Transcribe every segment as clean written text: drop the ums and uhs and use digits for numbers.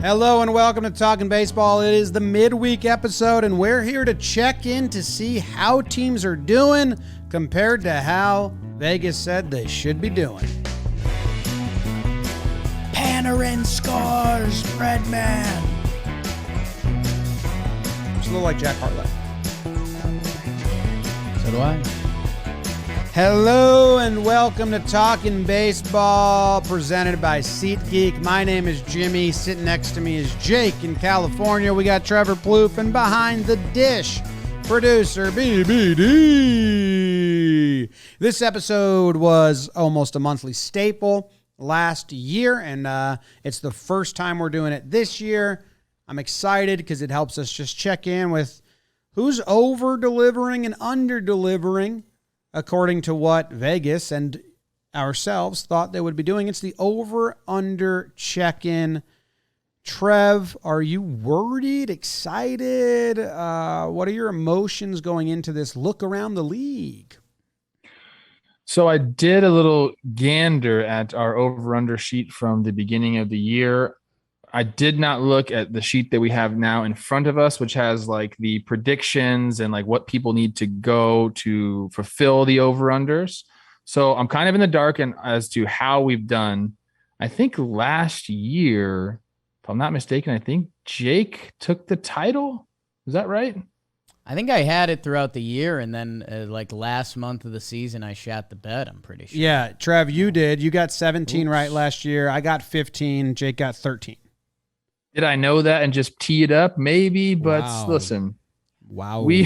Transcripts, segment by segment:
Hello and welcome to Talkin' Baseball. It is the midweek episode, and we're here to check in to see how teams are doing compared to how Vegas said they should be doing. Panarin scores, Redman. It's a little like Jack Harlow. So do I. Hello and welcome to Talkin' Baseball, presented by SeatGeek. My name is Jimmy. Sitting next to me is Jake in California. We got Trevor Plouffe, and behind the dish, producer BBD. This episode was almost a monthly staple last year, and it's the first time we're doing it this year. I'm excited because it helps us just check in with who's over-delivering and under-delivering according to what Vegas and ourselves thought they would be doing. It's the over-under check-in. Trev, are you worried, excited? What are your emotions going into this look around the league? So I did a little gander at our over-under sheet from the beginning of the year. I did not look at the sheet that we have now in front of us, which has like the predictions and like what people need to go to fulfill the over-unders. So I'm kind of in the dark as to how we've done. I think last year, if I'm not mistaken, I think Jake took the title. Is that right? I think I had it throughout the year, and then like last month of the season, I shot the bet, I'm pretty sure. Yeah, Trev, you did. You got 17 right last year. I got 15. Jake got 13. Did I know that and just tee it up? Maybe, but Wow. Listen. Wow. We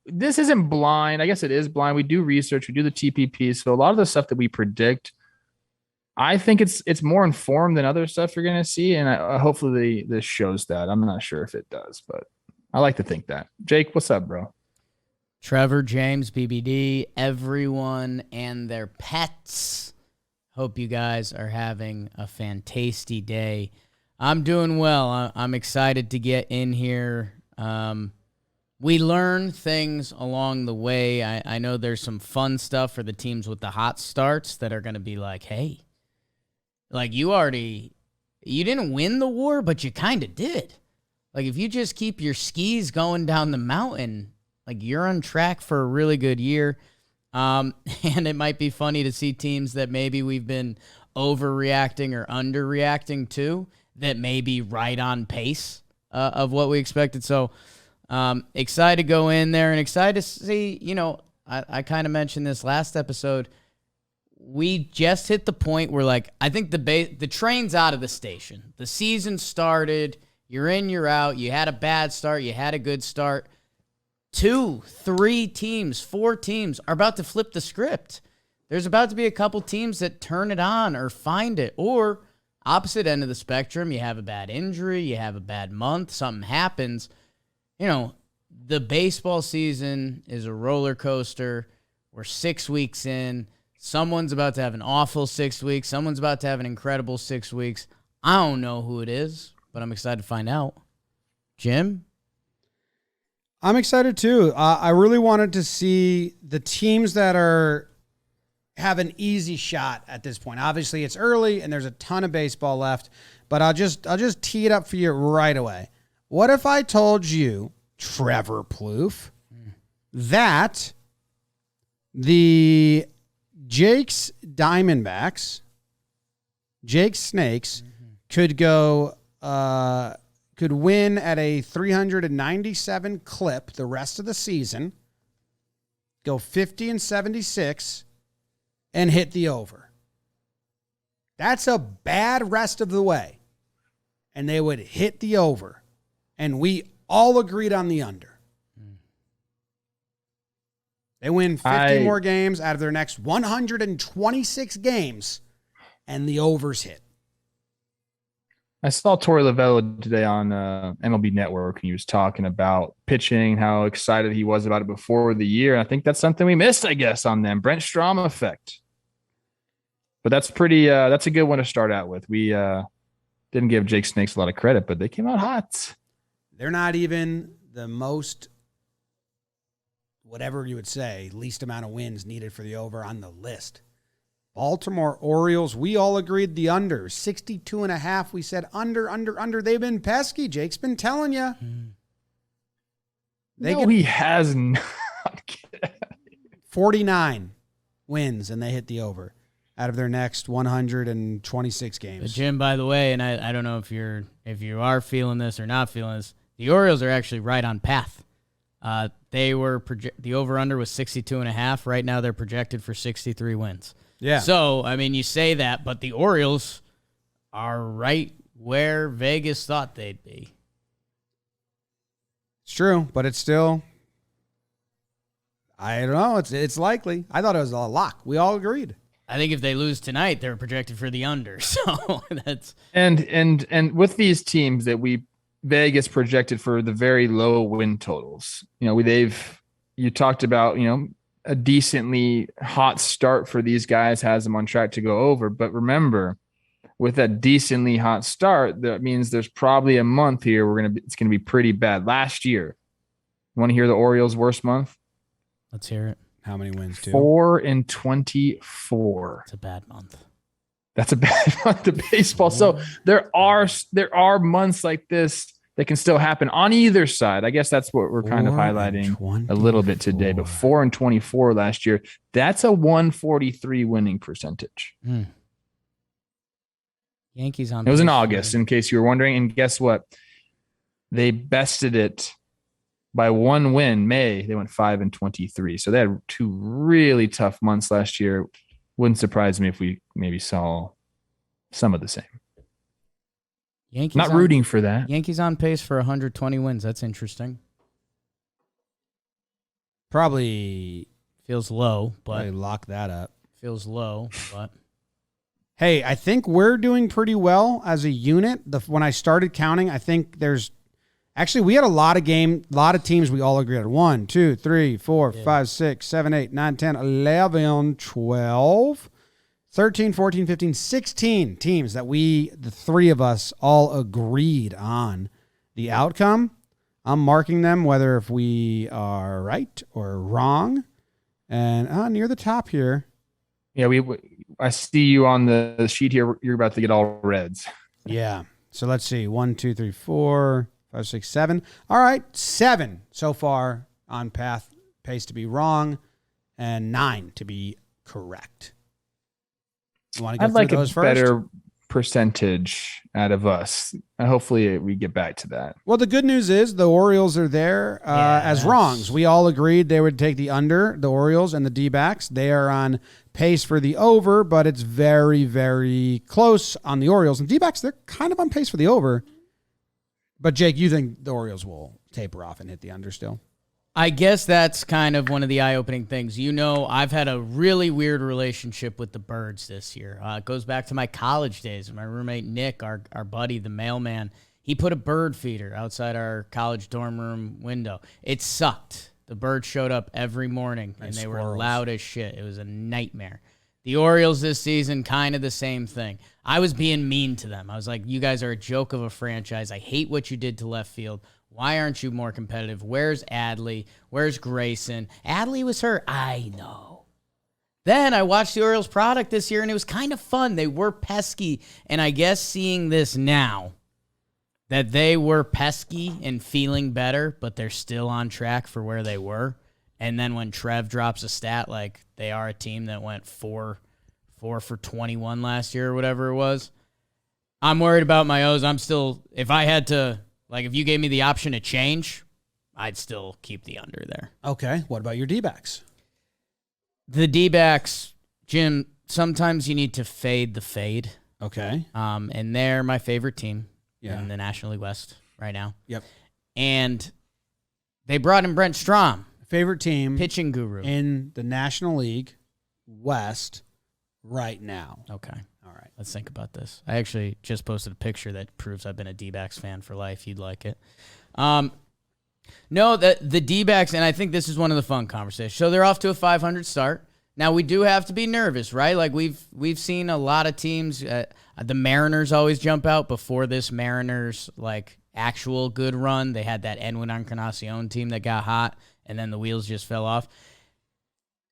this isn't blind. I guess it is blind. We do research, we do the TPP. So a lot of the stuff that we predict, I think it's more informed than other stuff you're going to see. And hopefully this shows that. I'm not sure if it does, but I like to think that. Jake, what's up, bro? Trevor, James, BBD, everyone and their pets. Hope you guys are having a fantastic day. I'm doing well. I'm excited to get in here. We learn things along the way. I know there's some fun stuff for the teams with the hot starts that are going to be like, hey, like you didn't win the war, but you kind of did. Like if you just keep your skis going down the mountain, like you're on track for a really good year. And it might be funny to see teams that maybe we've been overreacting or underreacting to that may be right on pace of what we expected. So excited to go in there and excited to see, I kind of mentioned this last episode. We just hit the point where, like, I think the train's out of the station. The season started. You're in, you're out. You had a bad start. You had a good start. 2, 3 teams, 4 teams are about to flip the script. There's about to be a couple teams that turn it on or find it. Or opposite end of the spectrum, you have a bad injury, you have a bad month, something happens. The baseball season is a roller coaster. We're 6 weeks in. Someone's about to have an awful 6 weeks. Someone's about to have an incredible 6 weeks. I don't know who it is, but I'm excited to find out. Jim? I'm excited too. I really wanted to see the teams that have an easy shot at this point. Obviously, it's early and there's a ton of baseball left, but I'll just tee it up for you right away. What if I told you, Trevor Plouffe, that the Jake's Diamondbacks, Jake's Snakes, could win at a 397 clip the rest of the season, go 50-76, and hit the over. That's a bad rest of the way. And they would hit the over. And we all agreed on the under. They win 50 more games out of their next 126 games, and the overs hit. I saw Torey Lovullo today on MLB Network, and he was talking about pitching, how excited he was about it before the year. And I think that's something we missed, I guess, on them. Brent Strom effect. But that's that's a good one to start out with. We didn't give Jake Snakes a lot of credit, but they came out hot. They're not even the most, whatever you would say, least amount of wins needed for the over on the list. Baltimore Orioles, we all agreed the under. 62.5. We said under. They've been pesky. Jake's been telling you. He has not. 49 wins, and they hit the over out of their next 126 games. But Jim, by the way, and I don't know if you are feeling this or not feeling this, the Orioles are actually right on path. The over-under was 62.5. Right now they're projected for 63 wins. Yeah. So, I mean, you say that, but the Orioles are right where Vegas thought they'd be. It's true, but it's still, I don't know. It's likely. I thought it was a lock. We all agreed. I think if they lose tonight, they're projected for the under. So that's and with these teams that Vegas projected for the very low win totals. You talked about, a decently hot start for these guys has them on track to go over. But remember, with that decently hot start, that means there's probably a month here it's gonna be pretty bad. Last year, you want to hear the Orioles' worst month? Let's hear it. How many wins? 4-24. It's a bad month. That's a bad month of baseball. So there are months like this that can still happen on either side. I guess that's what we're kind of highlighting a little bit today. But 4-24 last year, that's a 143 winning percentage. Yankees on. It was in August, in case you were wondering. And guess what? They bested it by one win. May, they went 5-23. So they had two really tough months last year. Wouldn't surprise me if we maybe saw some of the same. Yankees not rooting for that. Yankees on pace for 120 wins. That's interesting. Probably feels low, but lock that up. Feels low, but hey, I think we're doing pretty well as a unit. When I started counting, I think we had a lot of teams we all agreed on. 1, 2, 3, 4, 5, 6, 7, 8, 9, 10, 11, 12, 13, 14, 15, 16 teams that the three of us all agreed on the outcome. I'm marking them whether if we are right or wrong. And near the top here. Yeah, I see you on the sheet here. You're about to get all reds. Yeah. So let's see. 1, 2, 3, 4, 5, 6, 7. All right. 7 so far on pace to be wrong, and 9 to be correct. You want to go I'd like those a first? Better percentage out of us. Hopefully we get back to that. Well, the good news is the Orioles are there as wrongs. We all agreed they would take the under, the Orioles and the D-backs. They are on pace for the over, but it's very, very close on the Orioles. And D-backs, they're kind of on pace for the over. But, Jake, you think the Orioles will taper off and hit the under still? I guess that's kind of one of the eye-opening things. I've had a really weird relationship with the birds this year. It goes back to my college days. My roommate Nick, our buddy, the mailman, he put a bird feeder outside our college dorm room window. It sucked. The birds showed up every morning, and they were loud as shit. It was a nightmare. The Orioles this season, kind of the same thing. I was being mean to them. I was like, you guys are a joke of a franchise. I hate what you did to left field. Why aren't you more competitive? Where's Adley? Where's Grayson? Adley was hurt. I know. Then I watched the Orioles product this year, and it was kind of fun. They were pesky, and I guess seeing this now, that they were pesky and feeling better, but they're still on track for where they were. And then when Trev drops a stat like they are a team that went 4 for 21 last year or whatever it was, I'm worried about my O's. If I had to... if you gave me the option to change, I'd still keep the under there. Okay. What about your D-backs? The D-backs, Jim, sometimes you need to fade the fade. Okay. And they're my favorite team in the National League West right now. Yep. And they brought in Brent Strom. Favorite team. Pitching guru. In the National League West right now. Okay. All right. Let's think about this. I actually just posted a picture that proves I've been a D-backs fan for life. You'd like it. No, the D-backs, and I think this is one of the fun conversations. So they're off to a 500 start. Now, we do have to be nervous, right? Like, we've seen a lot of teams. The Mariners always jump out before this Mariners, actual good run. They had that Edwin Encarnacion team that got hot, and then the wheels just fell off.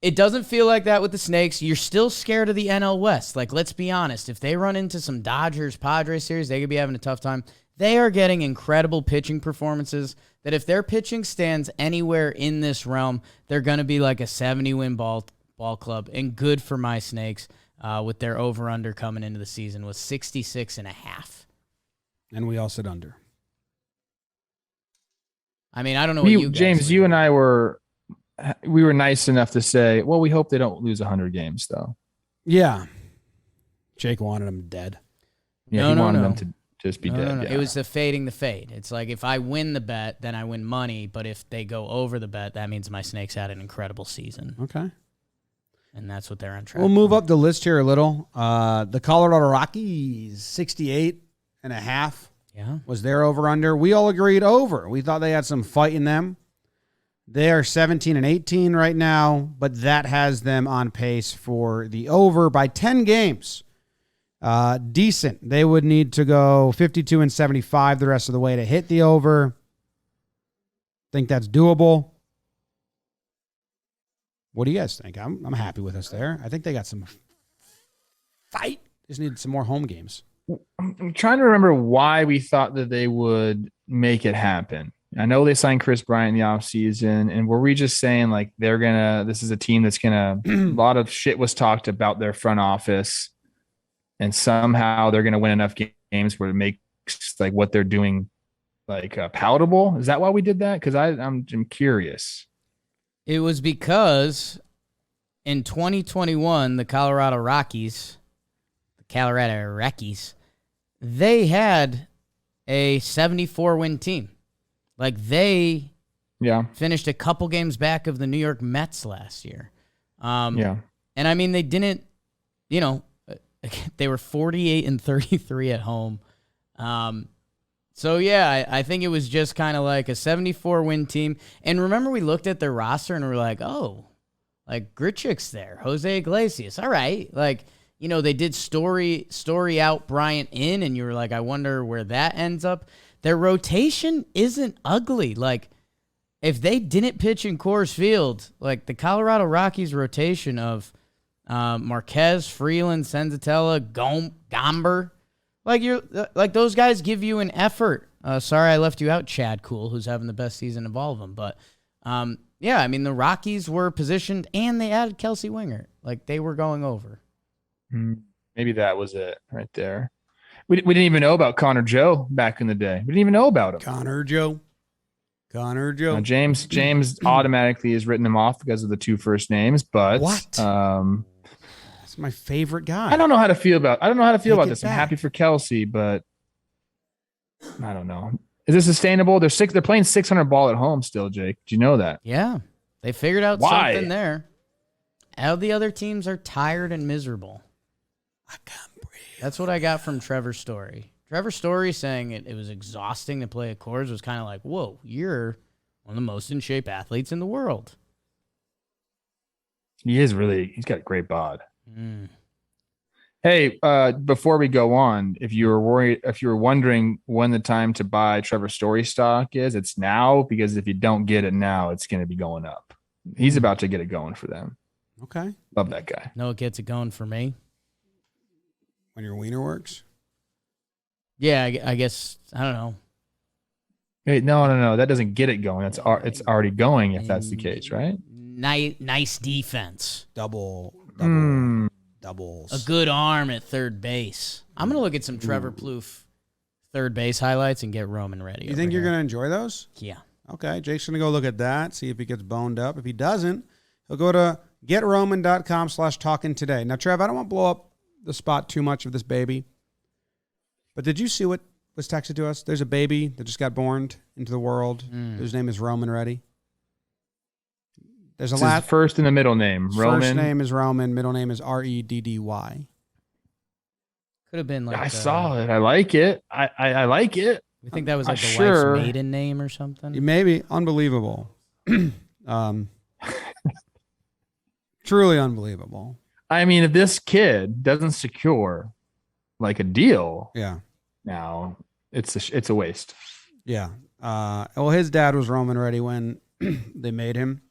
It doesn't feel like that with the Snakes. You're still scared of the NL West. Like, let's be honest. If they run into some Dodgers-Padres series, they could be having a tough time. They are getting incredible pitching performances that if their pitching stands anywhere in this realm, they're going to be like a 70-win ball club. And good for my Snakes with their over-under coming into the season was 66.5. And we all said under. I mean, I don't know what you guys James, you and I were nice enough to say, well, we hope they don't lose 100 games, though. Yeah. Jake wanted them dead. Yeah, he wanted them to just be dead. No. Yeah. It was the fading the fade. It's like if I win the bet, then I win money. But if they go over the bet, that means my Snakes had an incredible season. Okay. And that's what they're on track. We'll move up the list here a little. The Colorado Rockies, 68.5 was their over-under. We all agreed over. We thought they had some fight in them. They are 17-18 right now, but that has them on pace for the over by 10 games. Decent. They would need to go 52-75 the rest of the way to hit the over. Think that's doable. What do you guys think? I'm happy with us there. I think they got some fight. Just needed some more home games. I'm trying to remember why we thought that they would make it happen. I know they signed Chris Bryant in the offseason, and were we just saying like this is a team that's gonna a lot of shit was talked about their front office, and somehow they're gonna win enough games where it makes like what they're doing like palatable? Is that why we did that? Because I'm curious. It was because in 2021, the Colorado Rockies, they had a 74-win team. Like, they finished a couple games back of the New York Mets last year. And, I mean, they didn't, they were 48-33 at home. So, yeah, I think it was just kind of like a 74-win team. And remember, we looked at their roster and we're like, oh, like, Grichuk's there, Jose Iglesias. All right. Like, they did story out, Bryant in, and you were like, I wonder where that ends up. Their rotation isn't ugly. Like, if they didn't pitch in Coors Field, like the Colorado Rockies rotation of Marquez, Freeland, Senzatella, Gomber, like those guys give you an effort. Sorry I left you out, Chad Cool, who's having the best season of all of them. But, yeah, I mean, the Rockies were positioned, and they added Kelsey Winger. Like, they were going over. Maybe that was it right there. We didn't even know about Connor Joe back in the day. We didn't even know about him. Connor Joe. James automatically has written him off because of the two first names. But what? That's my favorite guy. I don't know how to feel about this. I'm happy for Kelsey, but I don't know. Is this sustainable? They're playing 600 ball at home still, Jake. Do you know that? Yeah, they figured out something there. All the other teams are tired and miserable. I can't breathe. That's what I got from Trevor Story. Trevor Story saying it was exhausting to play at Coors was kind of like, whoa, you're one of the most in shape athletes in the world. He's got a great bod. Hey, before we go on, if you were wondering when the time to buy Trevor Story stock is, it's now, because if you don't get it now, it's going to be going up. He's about to get it going for them. Okay. Love that guy. No, it gets it going for me. When your wiener works? Yeah, I guess, I don't know. Hey, no. That doesn't get it going. It's already going if that's the case, right? Nice defense. Doubles. A good arm at third base. I'm going to look at some Trevor Plouffe third base highlights and get Roman ready. You think you're going to enjoy those? Yeah. Okay, Jake's going to go look at that, see if he gets boned up. If he doesn't, he'll go to GetRoman.com/talking today. Now, Trev, I don't want to blow up the spot too much of this baby, but did you see what was texted to us? There's a baby that just got born into the world. His name is Roman Reddy. There's a last first and the middle name. Roman. First name is Roman. Middle name is Reddy. Could have been like I saw it. I like it. I like it. We think that was like the wife's maiden name or something. Maybe. Unbelievable. Truly unbelievable. I mean, if this kid doesn't secure like a deal, now it's a waste. Yeah. Well, his dad was Roman Reddy when they made him.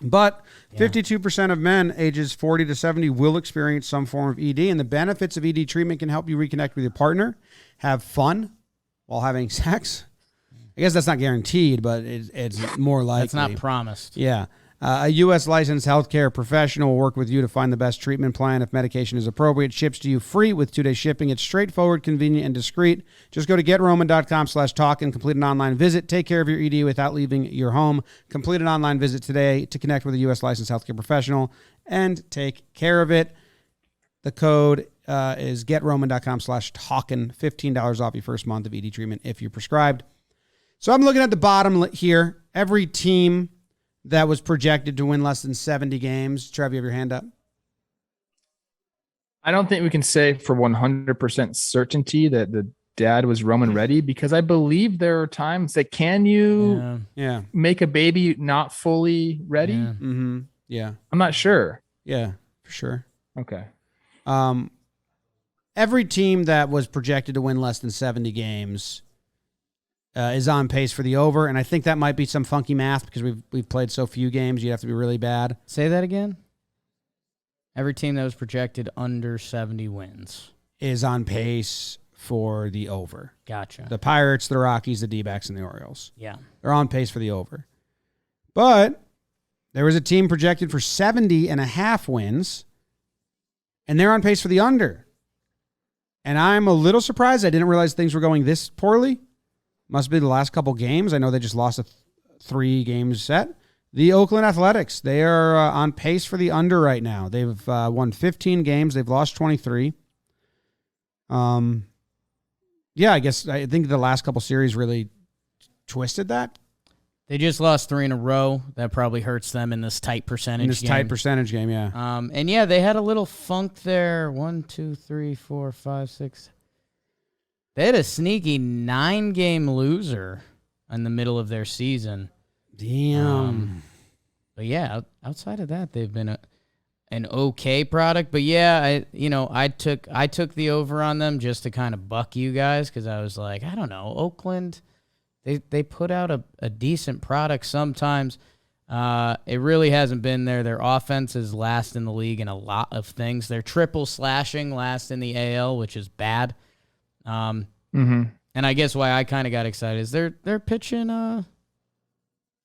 But 52% of men ages 40 to 70 will experience some form of ED, and the benefits of ED treatment can help you reconnect with your partner, have fun while having sex. I guess that's not guaranteed, but it's more likely. It's not promised. Yeah. A U.S. licensed healthcare professional will work with you to find the best treatment plan. If medication is appropriate, ships to you free with 2-day shipping. It's straightforward, convenient, and discreet. Just go to GetRoman.com/Talkin, complete an online visit. Take care of your ED without leaving your home. Complete an online visit today to connect with a U.S. licensed healthcare professional and take care of it. The code is GetRoman.com/Talkin, $15 off your first month of ED treatment if you're prescribed. So I'm looking at the bottom here. Every team that was projected to win less than 70 games. Trev, you have your hand up? I don't think we can say for 100% certainty that the dad was Roman ready, because I believe there are times that can you make a baby not fully ready? Yeah. Mm-hmm. Yeah. I'm not sure. Yeah, for sure. Okay. Every team that was projected to win less than 70 games is on pace for the over, and I think that might be some funky math because we've played so few games. You'd have to be really bad. Say that again? Every team that was projected under 70 wins is on pace for the over. Gotcha. The Pirates, the Rockies, the D-backs, and the Orioles. Yeah. They're on pace for the over. But there was a team projected for 70.5 wins, and they're on pace for the under. And I'm a little surprised. I didn't realize things were going this poorly. Must be the last couple games. I know they just lost a 3-game set. The Oakland Athletics, they are on pace for the under right now. They've won 15 games. They've lost 23. Yeah, I think the last couple series really twisted that. They just lost 3 in a row. That probably hurts them in this tight percentage game. Tight percentage game, yeah. And yeah, they had a little funk there. 1, 2, 3, 4, 5, 6. They had a sneaky 9-game loser in the middle of their season. Damn. But yeah, outside of that, they've been an okay product. But yeah, I took the over on them just to kind of buck you guys, because I was like, I don't know, Oakland, they put out a decent product sometimes. It really hasn't been there. Their offense is last in the league in a lot of things. They're triple slashing last in the AL, which is bad. And I guess why I kind of got excited is they're pitching.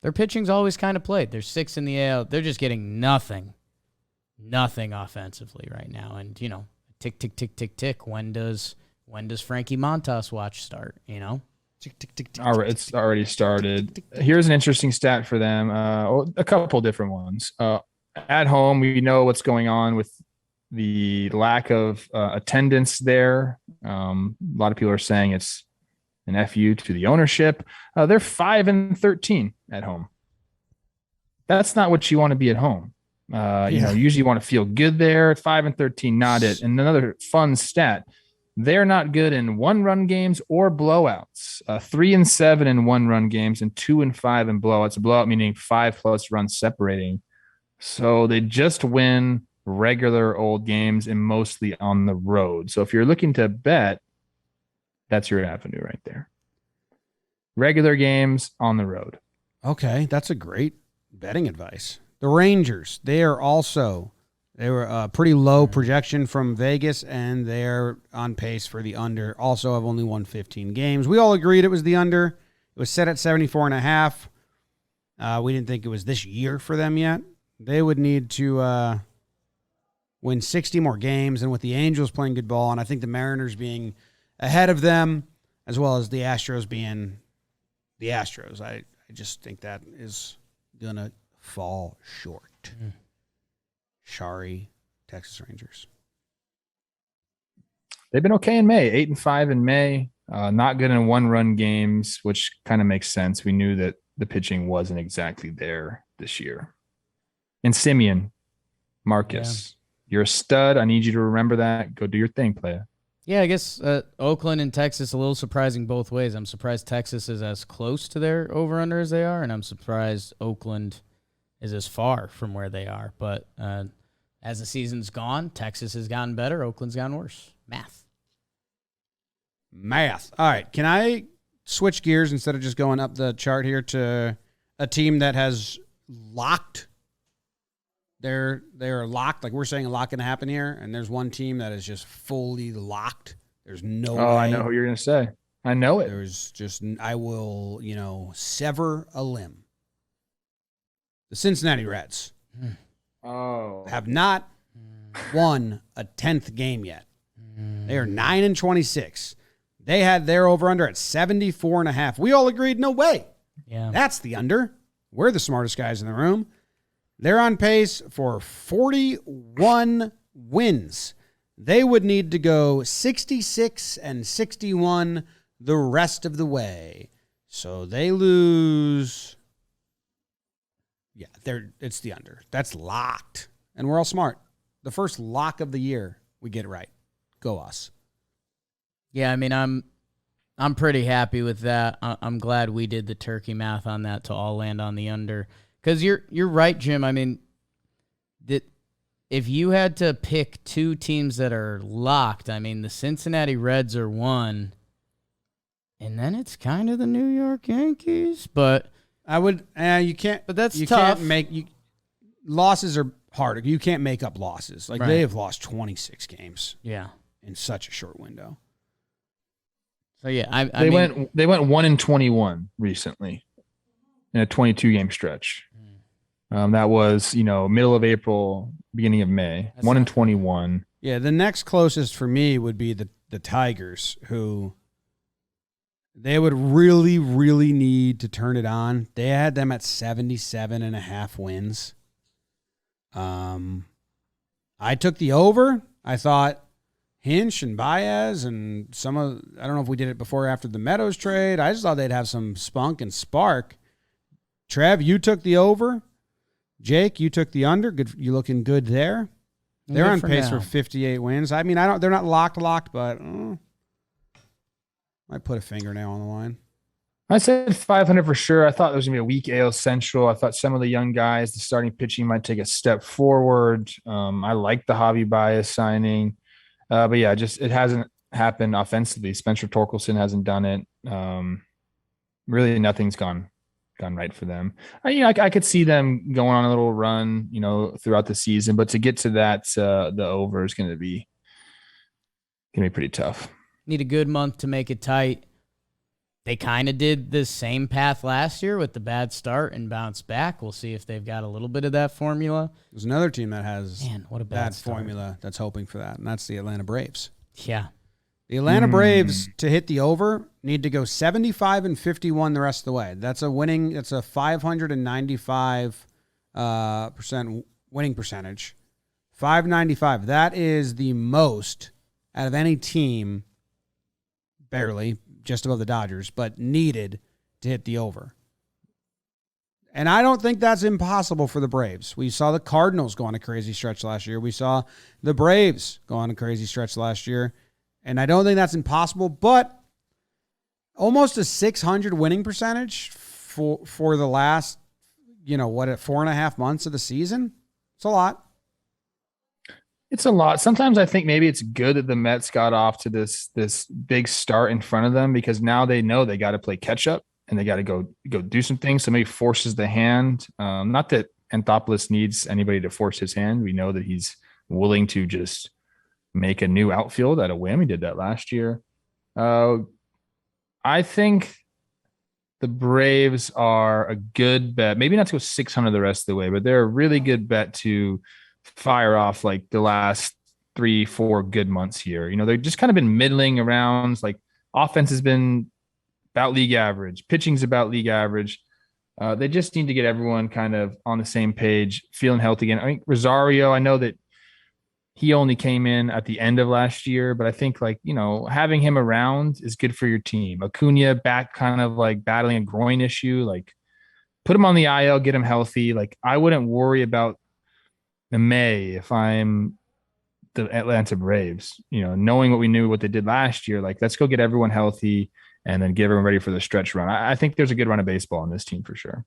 Their pitching's always kind of played. They're 6th in the AL. They're just getting nothing offensively right now. And tick tick tick tick tick. When does Frankie Montas watch start? Tick, tick, tick, tick, All right, it's already started. Here's an interesting stat for them. A couple different ones. At home, we know what's going on with the lack of attendance there. A lot of people are saying it's an FU to the ownership. They're 5-13 at home. That's not what you want to be at home. Usually you want to feel good there. 5-13, not it. And another fun stat: they're not good in 1-run games or blowouts. 3-7 in 1-run games and 2-5 in blowouts. A blowout meaning 5+ runs separating. So they just win regular old games and mostly on the road. So if you're looking to bet, that's your avenue right there. Regular games on the road. Okay, that's a great betting advice. The Rangers, they were a pretty low projection from Vegas, and they're on pace for the under. Also have only won 15 games. We all agreed it was the under. It was set at 74.5. We didn't think it was this year for them yet. They would need to win 60 more games, and with the Angels playing good ball, and I think the Mariners being ahead of them, as well as the Astros being the Astros, I just think that is going to fall short. Sorry, Texas Rangers. They've been okay in May. 8-5 in May. Not good in 1-run games, which kind of makes sense. We knew that the pitching wasn't exactly there this year. And Simeon, Marcus, you're a stud. I need you to remember that. Go do your thing, playa. Yeah, I guess Oakland and Texas, a little surprising both ways. I'm surprised Texas is as close to their over-under as they are, and I'm surprised Oakland is as far from where they are. But as the season's gone, Texas has gotten better, Oakland's gotten worse. Math. All right, can I switch gears instead of just going up the chart here to a team that has locked they're locked. Like we're saying a lot can happen here, and there's one team that is just fully locked. There's no way. I know what you're going to say. I know it. There's just, I will, sever a limb. The Cincinnati Reds have not won a 10th game yet. They are 9-26. They had their over-under at 74.5. We all agreed, no way. Yeah. That's the under. We're the smartest guys in the room. They're on pace for 41 wins. They would need to go 66-61 the rest of the way. So they lose. Yeah, it's the under. That's locked. And we're all smart. The first lock of the year, we get it right. Go us. Yeah, I mean, I'm pretty happy with that. I'm glad we did the turkey math on that to all land on the under. Because you're right, Jim. I mean, if you had to pick two teams that are locked, I mean, the Cincinnati Reds are one, and then it's kind of the New York Yankees. But I would, you can't. But that's you tough. Losses are harder. You can't make up losses. Like Right. They have lost 26 games yeah. in such a short window. So yeah, They went 1-21 recently in a 22-game stretch. That was middle of April, beginning of May. That's 1-21. Yeah, the next closest for me would be the Tigers, who they would really, really need to turn it on. They had them at 77.5 wins. I took the over. I thought Hinch and Baez and I don't know if we did it before or after the Meadows trade. I just thought they'd have some spunk and spark. Trev, you took the over. Jake, you took the under. Good, you looking good there. They're on pace for 58 wins. I mean, they're not locked, but might put a fingernail on the line. I said 500 for sure. I thought there was going to be a weak AL Central. I thought some of the young guys, the starting pitching might take a step forward. I like the Javi Baez signing. But yeah, it hasn't happened offensively. Spencer Torkelson hasn't done it. Really, nothing's gone right for them. I could see them going on a little run, throughout the season. But to get to that, the over is going to be pretty tough. Need a good month to make it tight. They kind of did the same path last year with the bad start and bounced back. We'll see if they've got a little bit of that formula. There's another team that has what a that start. formula that's hoping for that, and that's the Atlanta Braves. Yeah. The Atlanta Braves, to hit the over, need to go 75-51 the rest of the way. That's a 595 percent winning percentage. 595. That is the most out of any team, barely, just above the Dodgers, but needed to hit the over. And I don't think that's impossible for the Braves. We saw the Cardinals go on a crazy stretch last year. We saw the Braves go on a crazy stretch last year. And I don't think that's impossible, but almost a 600 winning percentage for the last, 4.5 months of the season. It's a lot. It's a lot. Sometimes I think maybe it's good that the Mets got off to this big start in front of them, because now they know they got to play catch up and they got to go do some things. So maybe forces the hand. Not that Anthopoulos needs anybody to force his hand. We know that he's willing to just make a new outfield at a whim. He did that last year. I think the Braves are a good bet. Maybe not to go 600 the rest of the way, but they're a really good bet to fire off like the last 3-4 good months here. They've just kind of been middling around. Like offense has been about league average. Pitching's about league average. They just need to get everyone kind of on the same page, feeling healthy again. I think Rosario, I know that he only came in at the end of last year, but I think having him around is good for your team. Acuna back kind of like battling a groin issue, like put him on the IL, get him healthy. Like I wouldn't worry about the May if I'm the Atlanta Braves, knowing what we knew, what they did last year, like let's go get everyone healthy and then get everyone ready for the stretch run. I think there's a good run of baseball on this team for sure.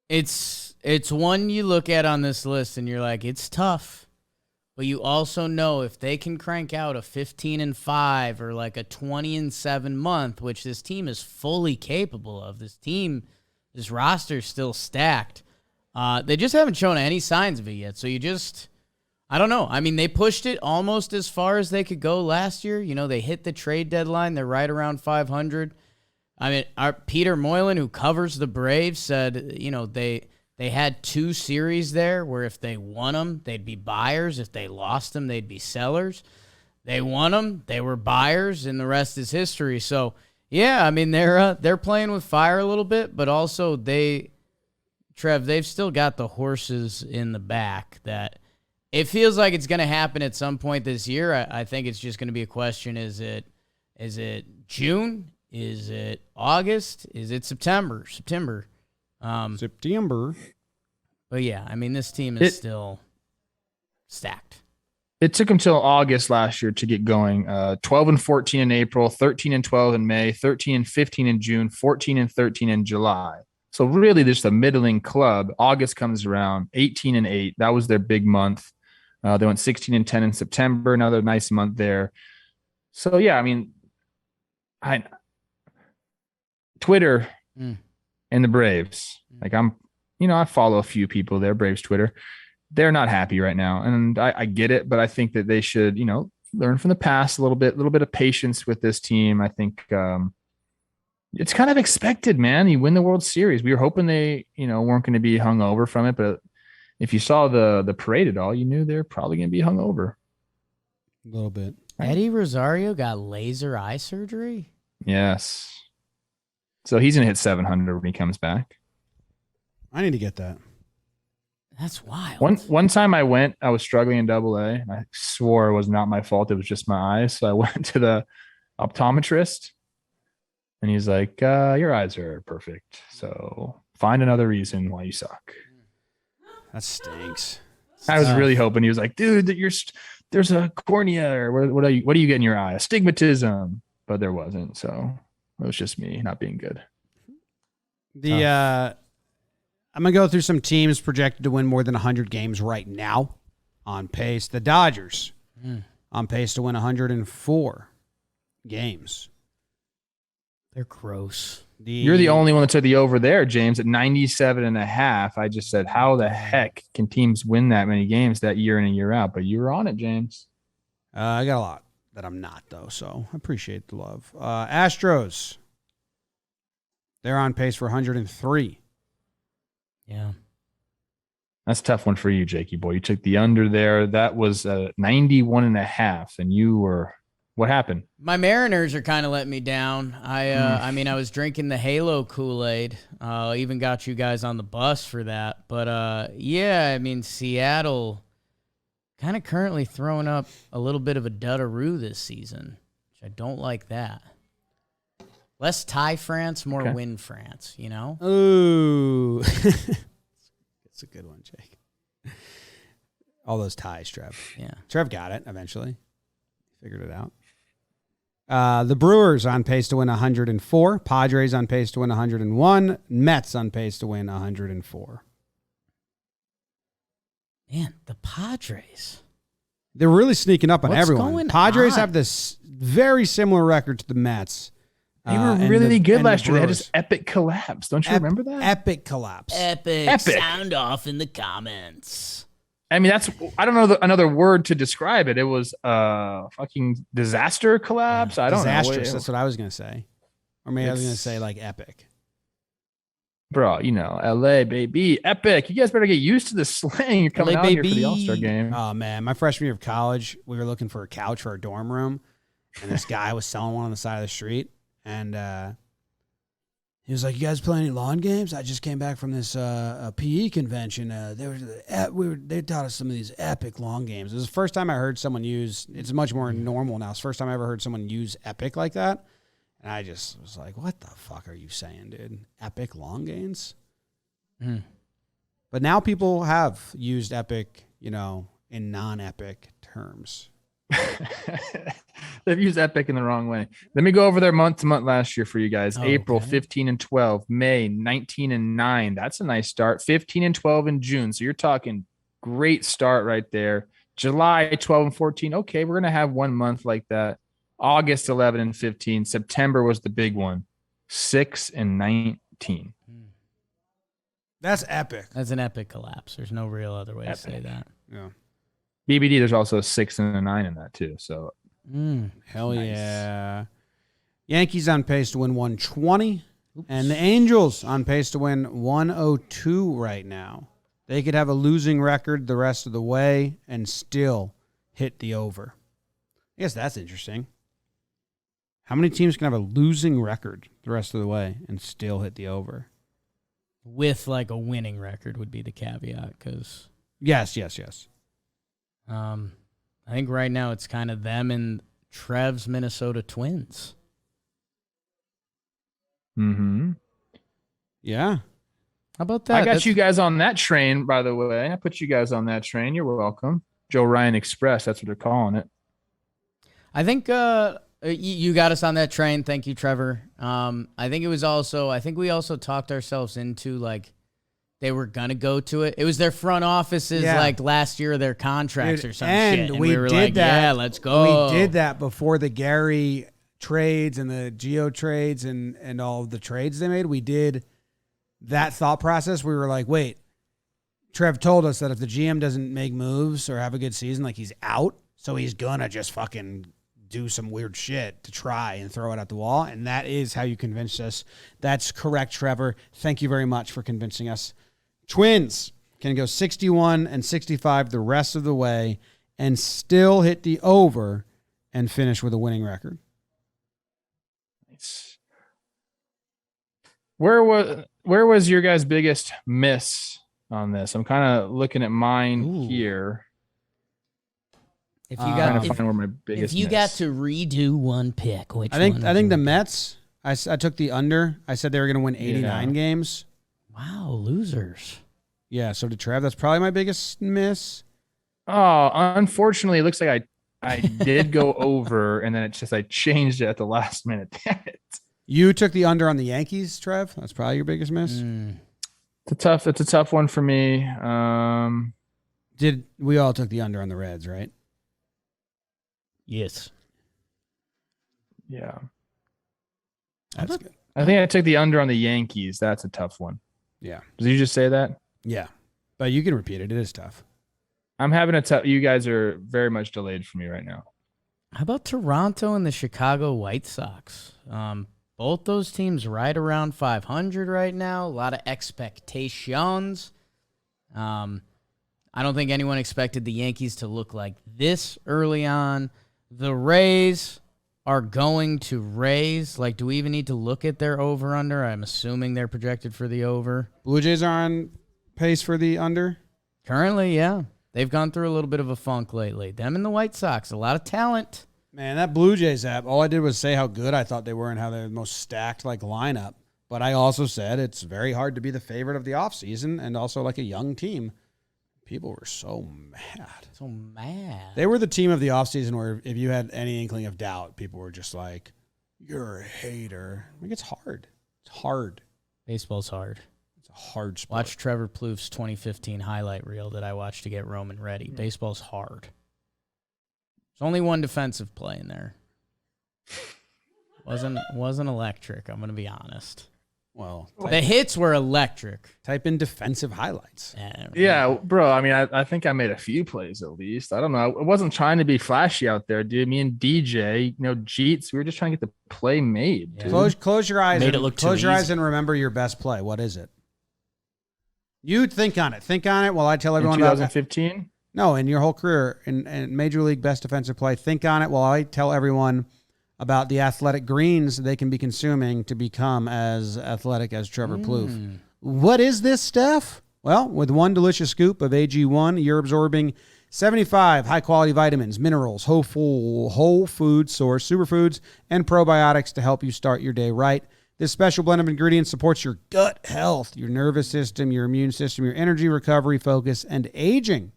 It's one you look at on this list and you're like, it's tough. But you also know if they can crank out a 15-5 or like a 20-7 month, which this team is fully capable of. This roster is still stacked. They just haven't shown any signs of it yet. So I don't know. I mean, they pushed it almost as far as they could go last year. They hit the trade deadline. They're right around 500. I mean, our Peter Moylan, who covers the Braves, said, they had 2 series there where if they won them, they'd be buyers. If they lost them, they'd be sellers. They won them, they were buyers, and the rest is history. So, yeah, I mean, they're playing with fire a little bit, but also they've still got the horses in the back that it feels like it's going to happen at some point this year. I think it's just going to be a question: is it June? Is it August? Is it September? September. But yeah, I mean, this team is still stacked. It took them till August last year to get going. 12-14 in April, 13-12 in May, 13-15 in June, 14-13 in July. So really just a middling club. August comes around, 18-8. That was their big month. They went 16-10 in September, another nice month there. So yeah, I mean, Twitter and the Braves. Like I follow a few people there, Braves Twitter. They're not happy right now. And I get it, but I think that they should, learn from the past a little bit of patience with this team. I think it's kind of expected, man. You win the World Series. We were hoping they, weren't going to be hung over from it, but if you saw the parade at all, you knew they're probably going to be hung over. A little bit. Eddie Rosario got laser eye surgery? Yes. So he's going to hit 700 when he comes back. I need to get that. That's wild. One time I was struggling in AA, and I swore it was not my fault. It was just my eyes. So I went to the optometrist, and he's like, your eyes are perfect. So find another reason why you suck. That stinks. I was really hoping he was like, dude, there's a cornea, or what do you get in your eye? Astigmatism. But there wasn't. So it was just me not being good. I'm going to go through some teams projected to win more than 100 games right now on pace. The Dodgers on pace to win 104 games. They're gross. You're the only one that took the over there, James, at 97.5. I just said, how the heck can teams win that many games that year in and year out? But you were on it, James. I got a lot that I'm not, though, so I appreciate the love. Astros, they're on pace for 103. Yeah. That's a tough one for you, Jakey boy. You took the under there. That was 91.5, and you were – what happened? My Mariners are kind of letting me down. I mean, I was drinking the Halo Kool-Aid. Even got you guys on the bus for that. But, yeah, I mean, Seattle kind of currently throwing up a little bit of a dud-a-roo this season, which I don't like that. Less tie France, more win France, Ooh. That's a good one, Jake. All those ties, Trev. Yeah. Trev got it eventually. Figured it out. The Brewers on pace to win 104. Padres on pace to win 101. Mets on pace to win 104. Man, the Padres. They're really sneaking up on everyone. Going Padres on? have this very similar record to the Mets. They were really good last year. They had this epic collapse. Don't you remember that? Epic collapse. Epic. Sound off in the comments. I mean, I don't know another word to describe it. It was a fucking disaster collapse. I don't know. Disastrous. That's what I was going to say. Or maybe I was going to say like epic. Bro, LA, baby. Epic. You guys better get used to the slang. You're coming LA, out here baby. for the All-Star game. Oh, man. My freshman year of college, we were looking for a couch for our dorm room. And this guy was selling one on the side of the street. And he was like, "You guys play any lawn games? I just came back from this PE convention. They taught us some of these epic lawn games. It was the first time I heard someone use. It's much more normal now. It's the first time I ever heard someone use epic like that. And I just was like, "What the fuck are you saying, dude? Epic lawn games?" But now people have used epic, in non-epic terms. They've used epic in the wrong way. Let me go over their month to month last year for you guys. April 15-12, May 19-9. That's a nice start. 15-12 in June. So you're talking great start right there. July 12-14. Okay, we're gonna have 1 month like that. August 11-15. September was the big one. 6-19. That's epic. That's an epic collapse. There's no real other way to say that. Yeah. BBD, there's also a 6 and a 9 in that too. So Hell nice. yeah. Yankees on pace to win 120. And the Angels on pace to win 102 right now. They could have a losing record the rest of the way and still hit the over. I guess that's interesting. How many teams can have a losing record the rest of the way and still hit the over? With like a winning record would be the caveat, because Yes. I think right now it's kind of them and Trev's Minnesota Twins. Mm-hmm. Yeah. How about that? I got you guys on that train, by the way. I put you guys on that train. You're welcome. Joe Ryan Express, that's what they're calling it. I think you got us on that train. Thank you, Trevor. I think we also talked ourselves into like they were going to go to it. It was their front offices like last year of their contracts or some shit. And we were like, yeah, let's go. We did that before the Gary trades and the Geo trades and all of the trades they made. We did that thought process. We were like, wait, Trev told us that if the GM doesn't make moves or have a good season, like he's out. So he's going to just fucking do some weird shit to try and throw it at the wall. And that is how you convinced us. That's correct, Trevor. Thank you very much for convincing us. Twins can go 61 and 65 the rest of the way and still hit the over and finish with a winning record. Nice. Where was your guys' biggest miss on this? I'm kind of looking at mine here. If you got to redo one pick, which I think the Mets. I took the under. I said they were going to win 89 games. Wow, losers. Yeah, so did Trev. That's probably my biggest miss. Oh, unfortunately, it looks like I did go over, and then I changed it at the last minute. Damn it. You took the under on the Yankees, Trev. That's probably your biggest miss. It's a tough one for me. We all took the under on the Reds, right? Yes. Yeah. That's good. I think I took the under on the Yankees. That's a tough one. Yeah. Did you just say that? Yeah. But you can repeat it. It is tough. I'm having a tough. You guys are very much delayed for me right now. How about Toronto and the Chicago White Sox? Both those teams right around 500 right now. A lot of expectations. I don't think anyone expected the Yankees to look like this early on. The Rays are going to raise. Like, do we even need to look at their over-under? I'm assuming they're projected for the over. Blue Jays are on pace for the under? Currently, yeah. They've gone through a little bit of a funk lately. Them and the White Sox, a lot of talent. Man, that Blue Jays app, all I did was say how good I thought they were and how they're the most stacked like lineup. But I also said it's very hard to be the favorite of the offseason and also like a young team. People were so mad. So mad. They were the team of the offseason where if you had any inkling of doubt, people were just like, you're a hater. Like, it's hard. It's hard. Baseball's hard. It's a hard sport. Watch Trevor Plouffe's 2015 highlight reel that I watched to get Roman ready. Baseball's hard. There's only one defensive play in there. Wasn't electric, I'm going to be honest. Well, the hits were electric. Type in defensive highlights. Yeah, bro. I mean, I think I made a few plays at least. I don't know. I wasn't trying to be flashy out there, dude. Me and DJ, Jeets, we were just trying to get the play made. Yeah. Close your eyes. Close your eyes easy. and remember your best play. What is it? You think on it. Think on it while I tell everyone in about 2015. No, in your whole career in Major League best defensive play. Think on it while I tell everyone about the athletic greens they can be consuming to become as athletic as Trevor Plouffe. What is this stuff? Well, with one delicious scoop of AG1, you're absorbing 75 high-quality vitamins, minerals, whole food source, superfoods, and probiotics to help you start your day right. This special blend of ingredients supports your gut health, your nervous system, your immune system, your energy, recovery, focus, and aging.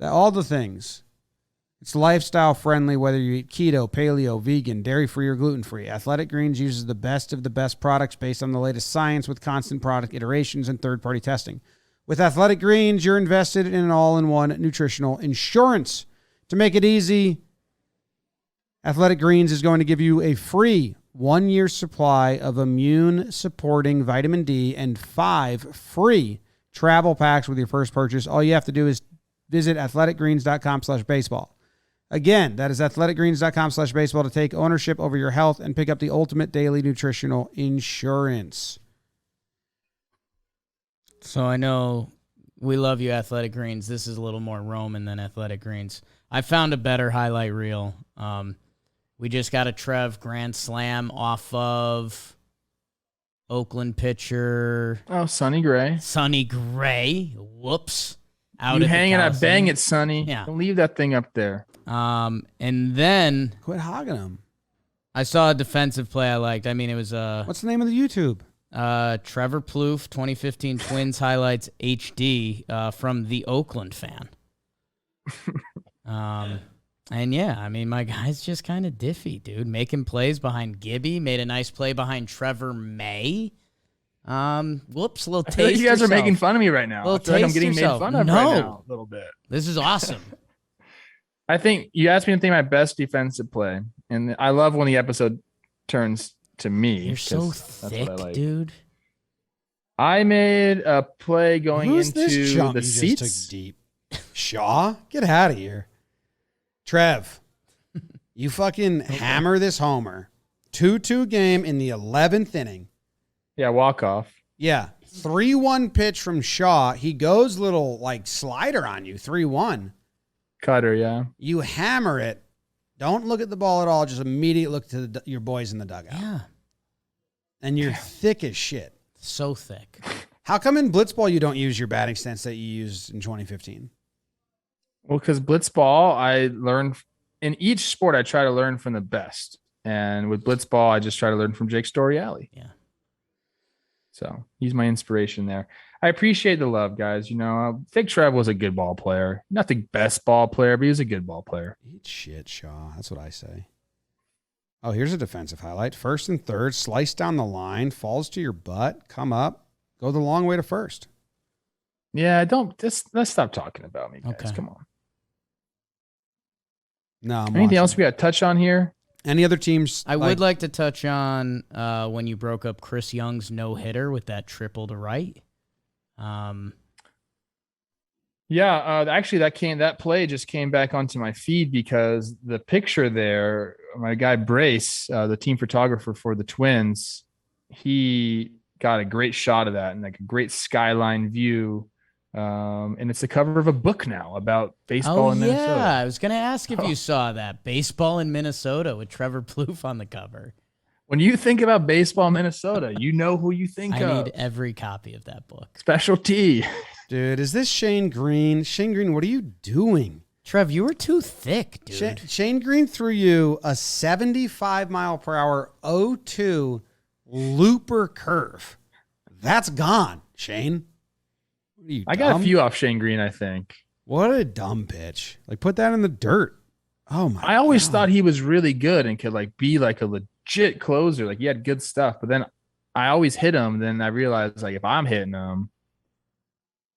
All the things. It's lifestyle friendly, whether you eat keto, paleo, vegan, dairy-free, or gluten-free. Athletic Greens uses the best of the best products based on the latest science with constant product iterations and third-party testing. With Athletic Greens, you're invested in an all-in-one nutritional insurance. To make it easy, Athletic Greens is going to give you a free 1-year supply of immune-supporting vitamin D and 5 free travel packs with your first purchase. All you have to do is visit athleticgreens.com/baseball. Again, that is athleticgreens.com/baseball to take ownership over your health and pick up the ultimate daily nutritional insurance. So I know we love you, Athletic Greens. This is a little more Roman than Athletic Greens. I found a better highlight reel. We just got a Trev grand slam off of Oakland pitcher. Oh, Sonny Gray. Sonny Gray. Whoops. You hanging out, bang it, Sonny. Yeah. Don't leave that thing up there. And then Quit hogging them. I saw a defensive play I liked. I mean, it was What's the name of the YouTube? Trevor Plouffe, 2015 Twins highlights HD from the Oakland fan. And yeah, I mean, my guy's just kind of diffy, dude. Making plays behind Gibby. Made a nice play behind Trevor May. Whoops, little taste. You guys are making fun of me right now. I feel like I'm getting yourself. made fun of right now a little bit. This is awesome. I think you asked me to think my best defensive play, and I love when the episode turns to me. You're so thick, dude. I made a play going Who's into this jump the you seats. just took deep? Shaw? Get out of here. Trev, you fucking hammer this homer. 2-2 game in the 11th inning. Yeah, walk off. Yeah. 3-1 pitch from Shaw. He goes little like slider on you. 3-1. Cutter, yeah. You hammer it. Don't look at the ball at all. Just immediately look to your boys in the dugout. Yeah. And you're thick as shit. So thick. How come in blitzball you don't use your batting stance that you used in 2015? Well, because blitzball, I learned in each sport, I try to learn from the best. And with blitzball, I just try to learn from Jake Storiale. Yeah. So he's my inspiration there. I appreciate the love, guys. You know, I think Trev was a good ball player. Not the best ball player, but he was a good ball player. Eat shit, Shaw. That's what I say. Oh, here's a defensive highlight. 1st and 3rd, slice down the line, falls to your butt, come up, go the long way to first. Yeah, let's stop talking about me, guys. Okay. Come on. No, I'm Anything watching. else we got to touch on here? Any other teams? I would like to touch on when you broke up Chris Young's no-hitter with that triple to right. Yeah, actually, that play just came back onto my feed because the picture there, my guy Brace, the team photographer for the Twins, he got a great shot of that and like a great skyline view. And it's the cover of a book now about baseball in Minnesota. Yeah, I was going to ask if you saw that. Baseball in Minnesota with Trevor Plouffe on the cover. When you think about baseball in Minnesota, you know who you think of. I need every copy of that book. Special T. Dude, is this Shane Green? Shane Green, what are you doing? Trev, you were too thick, dude. Shane Green threw you a 75-mile-per-hour 0-2 looper curve. That's gone, Shane. What are you, I got a few off Shane Green, I think. What a dumb pitch. Like, put that in the dirt. Oh, my I always God. thought he was really good and could like be like a legit closer. Like he had good stuff, but then I always hit him. Then I realized like if I'm hitting him,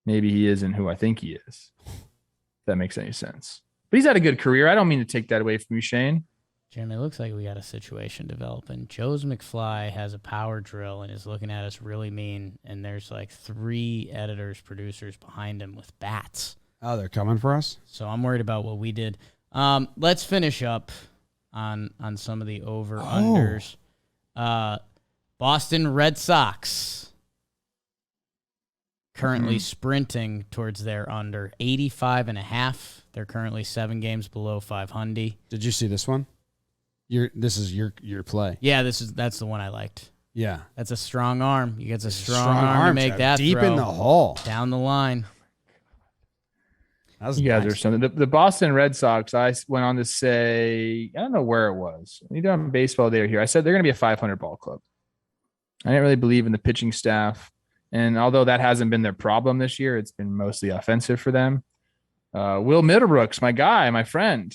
maybe he isn't who I think he is. If that makes any sense. But he's had a good career. I don't mean to take that away from you, Shane. Jeremy, it looks like we got a situation developing. Joe's McFly has a power drill and is looking at us really mean, and there's like 3 editors, producers behind him with bats. Oh, they're coming for us? So I'm worried about what we did. Let's finish up on some of the over-unders. Boston Red Sox currently sprinting towards their under 85.5. They're currently 7 games below 500. Did you see this one? This is your play. Yeah, that's the one I liked. Yeah. That's a strong arm. You get a strong arm to make Trev. that deep throw in the hole. down the line. That was You guys nice. are something. The Boston Red Sox, I went on to say, I don't know where it was. Either on baseball day or here. I said they're going to be a 500 ball club. I didn't really believe in the pitching staff. And although that hasn't been their problem this year, it's been mostly offensive for them. Will Middlebrooks, my guy, my friend,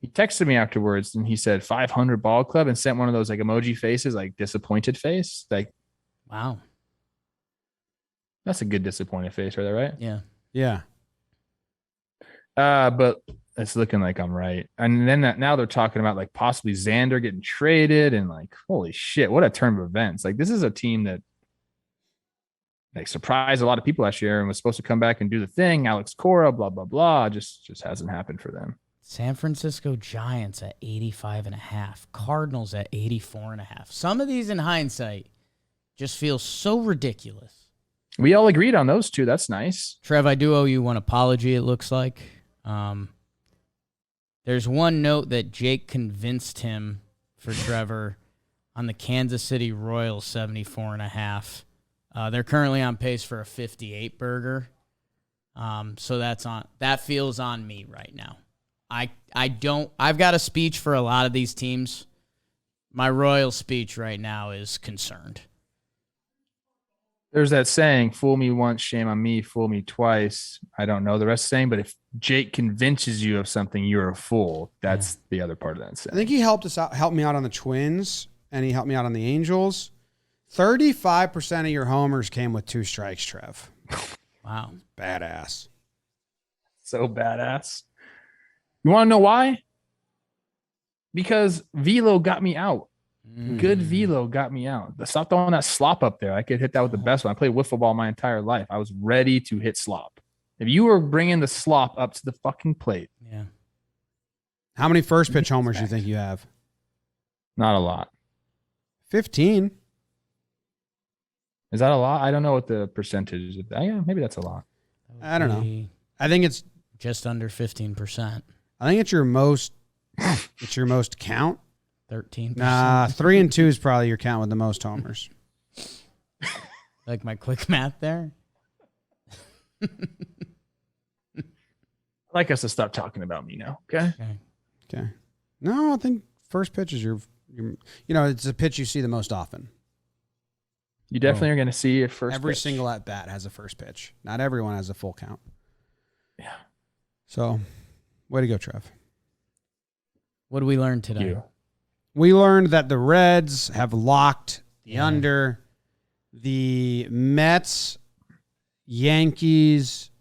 he texted me afterwards and he said 500 ball club and sent one of those like emoji faces, like disappointed face. Like, Wow. that's a good disappointed face right there, right? Yeah. Yeah. But it's looking like I'm right. And then now they're talking about like possibly Xander getting traded and like, holy shit, what a turn of events. Like this is a team that like surprised a lot of people last year and was supposed to come back and do the thing. Alex Cora, blah, blah, blah. Just hasn't happened for them. San Francisco Giants at 85.5. Cardinals at 84.5. Some of these in hindsight just feel so ridiculous. We all agreed on those two. That's nice. Trev, I do owe you one apology, it looks like. There's one note that Jake convinced him for Trevor on the Kansas City Royals 74.5. They're currently on pace for a 58 burger. So that feels on me right now. I've got a speech for a lot of these teams. My Royals speech right now is concerned. There's that saying, fool me once, shame on me, fool me twice. I don't know the rest of the saying, but if Jake convinces you of something, you're a fool. That's the other part of that saying. I think he helped me out on the Twins, and he helped me out on the Angels. 35% of your homers came with 2 strikes, Trev. Wow. Badass. So badass. You want to know why? Because velo got me out. Good velo got me out. Stop throwing that slop up there. I could hit that with the best one. I played wiffle ball my entire life. I was ready to hit slop. If you were bringing the slop up to the fucking plate. Yeah. How many first pitch homers do you think you have? Not a lot. 15. Is that a lot? I don't know what the percentage is. Yeah, maybe that's a lot. I don't know. I think it's just under 15%. I think it's your most count. 13%. Nah, 3 and 2 is probably your count with the most homers. Like my quick math there. I'd like us to stop talking about me now, okay? Okay. No, I think first pitch is your it's a pitch you see the most often. You definitely are going to see it first. Every pitch. single at bat has a first pitch. Not everyone has a full count. Yeah. So, way to go, Trev. What did we learn today? You. We learned that the Reds have locked the under. The Mets, Yankees,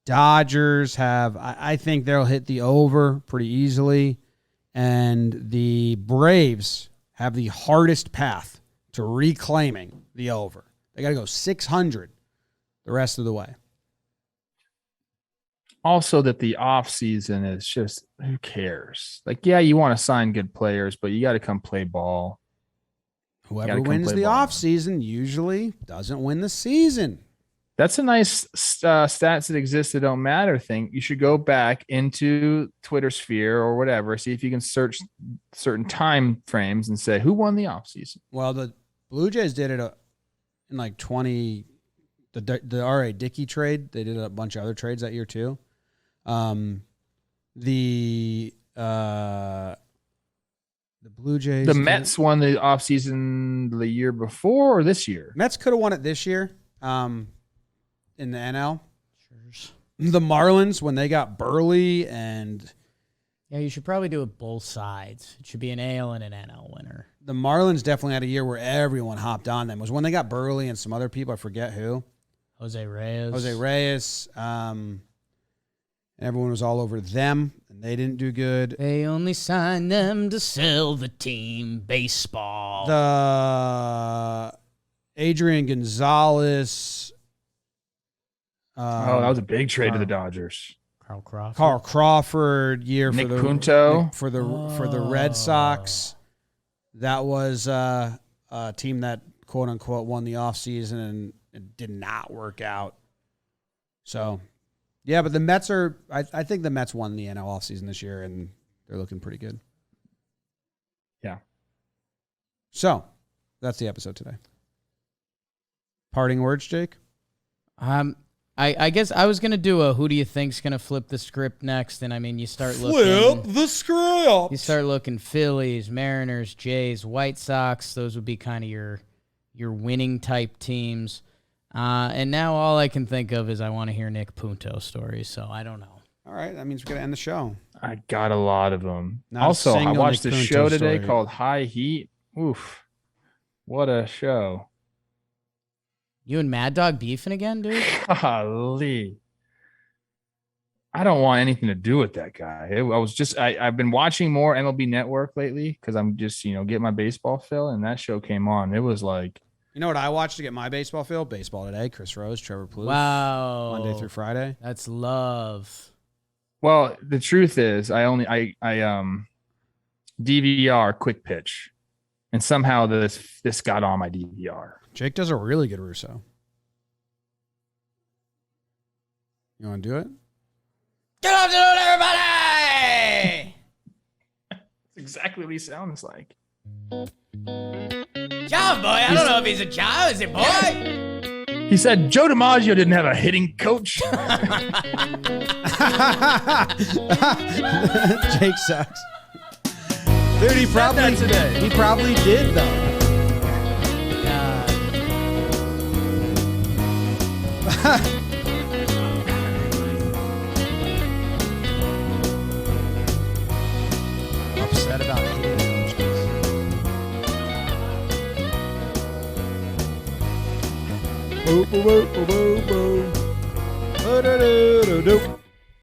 Dodgers have, I think they'll hit the over pretty easily. And the Braves have the hardest path to reclaiming the over. They got to go 600 the rest of the way. Also that the off season is just, who cares? Like, yeah, you want to sign good players, but you got to come play ball. Whoever wins the off season usually doesn't win the season. That's a nice stats that exist that don't matter thing. You should go back into Twitter sphere or whatever, see if you can search certain time frames and say who won the off season. Well, the Blue Jays did it in like 20. The R.A. Dickey trade. They did a bunch of other trades that year too. The Blue Jays. The Mets won the offseason the year before or this year? Mets could have won it this year in the NL. Sure. The Marlins, when they got Burley and... Yeah, you should probably do it both sides. It should be an AL and an NL winner. The Marlins definitely had a year where everyone hopped on them. It was when they got Burley and some other people. I forget who. Jose Reyes. Everyone was all over them, and they didn't do good. They only signed them to sell the team baseball. The Adrian Gonzalez. That was a big trade to the Dodgers. Carl Crawford year Nick for the Punto for the Red Sox. That was a team that quote unquote won the offseason, and it did not work out. So. Yeah, but the Mets are – I think the Mets won the NL offseason this year, and they're looking pretty good. Yeah. So, that's the episode today. Parting words, Jake? I guess I was going to do a who do you think's going to flip the script next, and I mean, you start looking – Flip the script! You start looking Phillies, Mariners, Jays, White Sox. Those would be kind of your winning type teams. And now all I can think of is I want to hear Nick Punto stories, so I don't know. All right, that means we're going to end the show. I got a lot of them. Not also, I watched Nick a Punto show today story. called High Heat. Oof. What a show. You and Mad Dog beefing again, dude? Golly. I don't want anything to do with that guy. I've been watching more MLB Network lately because I'm just, get my baseball fill, and that show came on. It was like, You know what I watched to get my baseball fill? Baseball Today, Chris Rose, Trevor Plouffe. Wow. Monday through Friday. That's love. well, the truth is I DVR quick pitch, and somehow this got on my DVR. Jake does a really good Russo. You want to do it? Good afternoon, everybody! That's exactly what he sounds like. Jomboy, I don't know if he's a job. Is it boy? He said Joe DiMaggio didn't have a hitting coach. Jake sucks. Dude, he probably did though. Upset about hitting coaches.